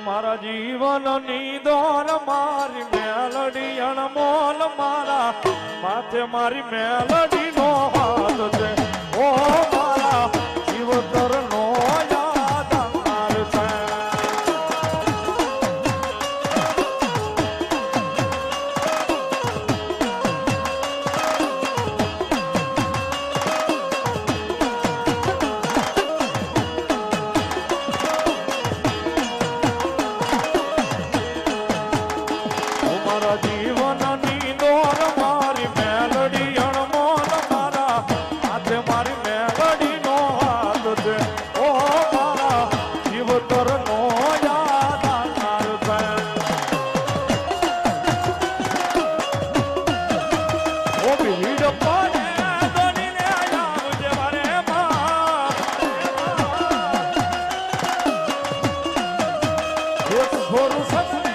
મારા જીવનની દોર મારી મેલડી અણમોલ મારા માથે મારી મેલડી નો હાથ છે ઓ મારા જીવતર નો યાદગાર છે જીવનની દોર મારી મેલડી અણમોલ મારા હાથે મારી મેલડી નો હાથ છે ઓ મારા જીવતર નો યાદગાર છે ઓ ભીડ પડે દોડીને આવજે મારે માં એક છોરું સપને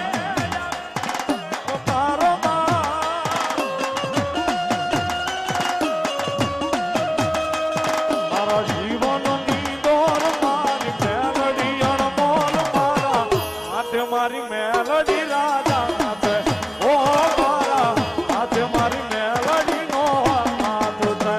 મારી મેલડી રાજા છે ઓ મારા હાથે મારી મેલડી નો હાથ છે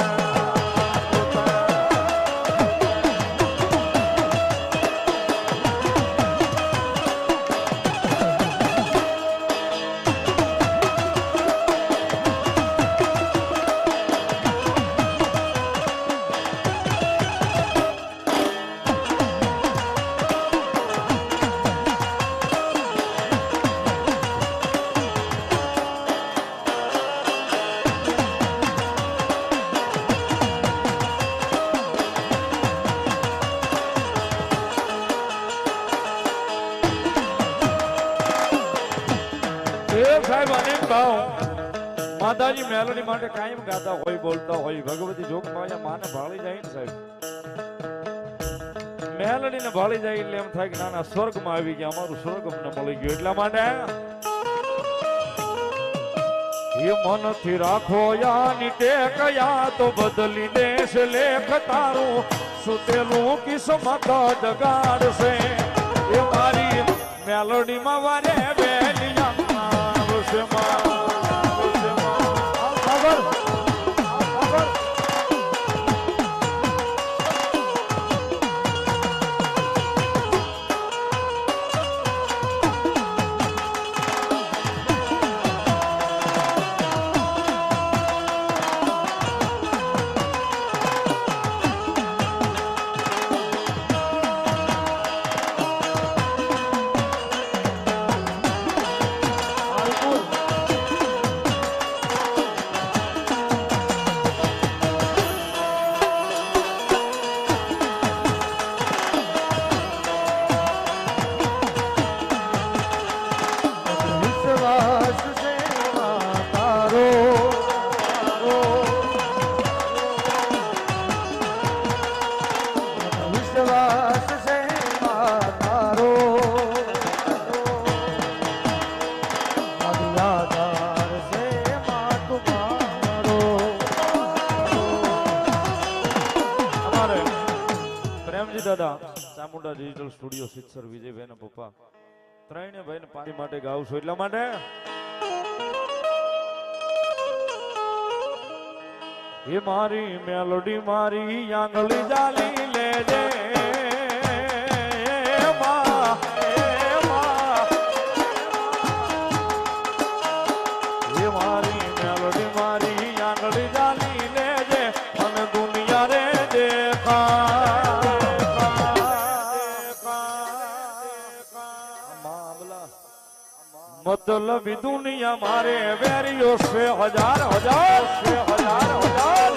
સાહેબ અનેક ભાવ માતાજી મેલડી માટે કાયમ ગાતા હોય બોલતા હોય ભગવતી જોગ માયા માને ભાળી જાય ને સાહેબ મેલડી ને ભાળી જાય એટલે એમ થાય કે નાના સ્વર્ગમાં આવી ગયા અમારું સ્વર્ગ અમને મળી ગયું એટલા માટે એ મનથી રાખો યાની ટેકયા તો બદલી દેશ લેખ તારું સુતેલું કિસ્મત જગાડશે એ મારી મેલડીમાં વારે બેલિયા દાદા ચામુંડા ડિજિટલ સ્ટુડિયો સિત્સર વિજયભાઈ ના પપ્પા ત્રણે ભાઈ ને પાણી માટે ગાવ છું એટલા માટે એ મારી મેલોડી મારી આંગળી જાલી લેજે મારી મેલોડી મારી આંગળી જાલી લેજે અને દુનિયા રે દેખા मतलब दुनिया मारे वेरियो से हजार हजार से हजार हजार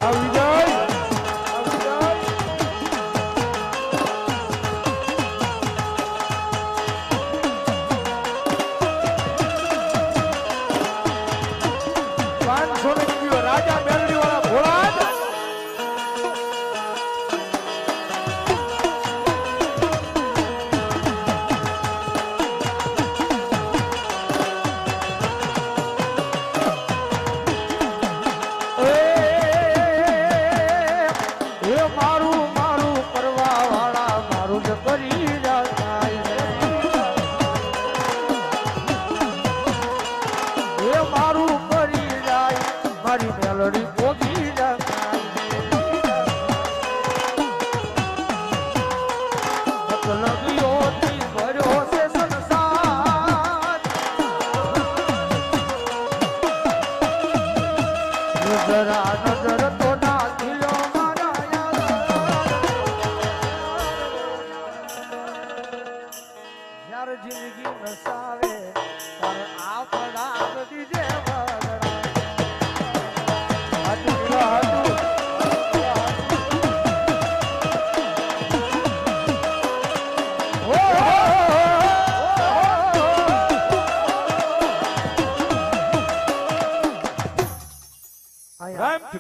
अविजय राजा मेलडी वाला भोला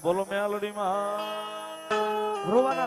બોલો મેં